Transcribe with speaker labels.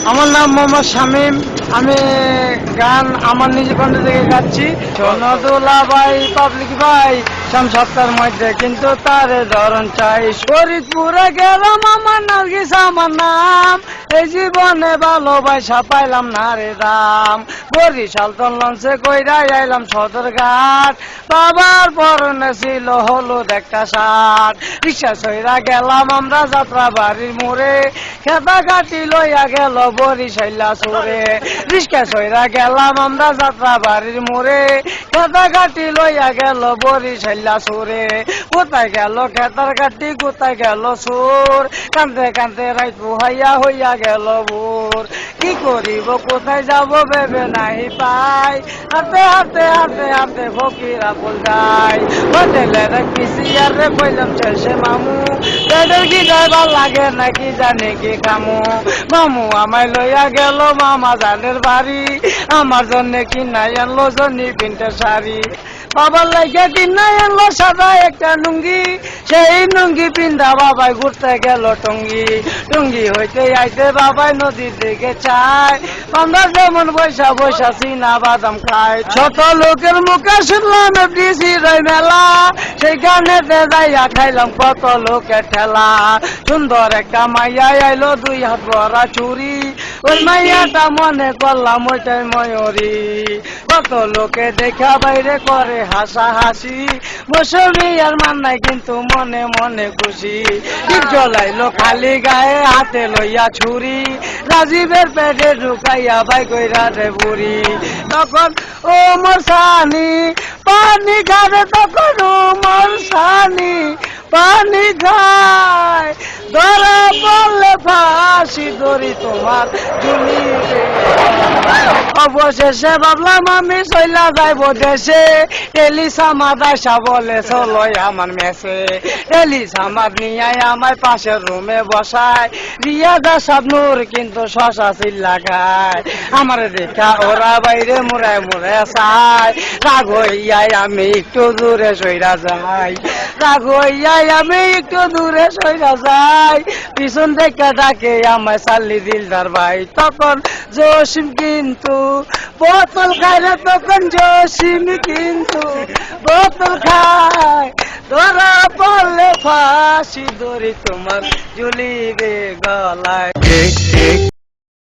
Speaker 1: আমার নাম মোহাম্মদ শামীম। আমি গান আমার নিজ কণ্ঠ থেকে গাচ্ছি। সোনদুলা ভাই পাবলিক ভাই সপ্তাহের মধ্যে কিন্তু তারে ধরন চাই। ফরিদপুরে গেলাম আমার নার্গিস আমার নাম, এই জীবনে ভালোবাসা পাইলাম না রে দাম। বরিশাল তো লঞ্চে কইরা আইলাম সদরঘাট, বাবার পরনে ছিল হলুদ একটা শার্ট। রিক্সা সইরা গেলাম আমরা যাত্রা বাড়ির মোড়ে, খেতা কাটি লইয়া গেল বরিশাইলা সুরে। রিক্সা সইরা গেলাম আমরা যাত্রা বাড়ির মোড়ে, খেতা কাটি লইয়া গেল বরিশাইলা সুরে। কোথায় গেল খেতার কাটি, কোথায় গেল সুর, কান্দে কান্দে রাইত হইয়া হইয়া গেল ভোর। কি করিব কোথায় যাব ভেবে নাই পাই, হাতে হাতে হাতে হাতে ফকিরা ফুল যায়। হোটেলের পিসিয়ারে কইলাম শেষে মামু, পেটের কি ড্রাইভার লাগে নাকি জানে কি কামু। মামু আমায় লইয়া গেল মামা জানের বাড়ি, আমার জন্য কিনাই আনলো জনি প্রিন্টের শাড়ি। বাবার লাগে কিনাই আনলো সাদা একটা লুঙ্গি, সেই লুঙ্গি পিন্ধা বাবাই ঘুরতে গেল টঙ্গি। টঙ্গি হইতে আইতে বাবাই নদীর দিকে চায়, আমরা যেমন বৈশা বৈশা চিনা বাদাম খায়। ছোট লোকের মুখে শুনলাম এফডিসি রই মেলা, সেইখানে যাইয়া খাইলাম কত লোকের ঠেলা। সুন্দর একটা মাইয়া আইলো দুই হাত ভরা চুরি, ওই মাইয়াটা মনে করলাম ওইটাই ময়ূরী। কত লোকে দেখা বাইরে করে হাসা হাসি, মৌসুমী আর মান নাই কিন্তু মনে মনে খুশি। টিপ জ্বলাইলো খালি গায়ে হাতে লইয়া ছুরি, রাজীবের পেটে ঢুকাইয়া বাই কইরা রে বুড়ি। তখন ও মোর সানি পানি খাবে, তখন ও মোর সানি পানি খায়। ধরা পড়লে ফাঁসি ধরি তোমার ঝুলিতে। অবশেষে ভাবলাম আমি চইলা যাইব দেশে, টেলিসামাদ আইসা বলে চলো আমার মেসে। টেলিসামাদ নিয়ে আমায় পাশের রুমে বসায়, রিয়াদা সাবনুর কিন্তু শশা চিল্লা খায়। আমার দেখা ওরা বাইরে মুড়ায় মুড়ে চায়, রাগ হইয়াই আমি একটু দূরে সইরা যাই। রাগ হইয়াই আমি একটু দূরে সইরা যাই, পিছন থেকে ডাকে আমায় চাল্লি দিলদার ভাই। তখন জসিম কিন্তু বোতল খায় না, তখন জসিম কিন্তু বোতল খায়। ধরা পড়লে ফাঁসি ধরি তোমার ঝুলিবে গলায়।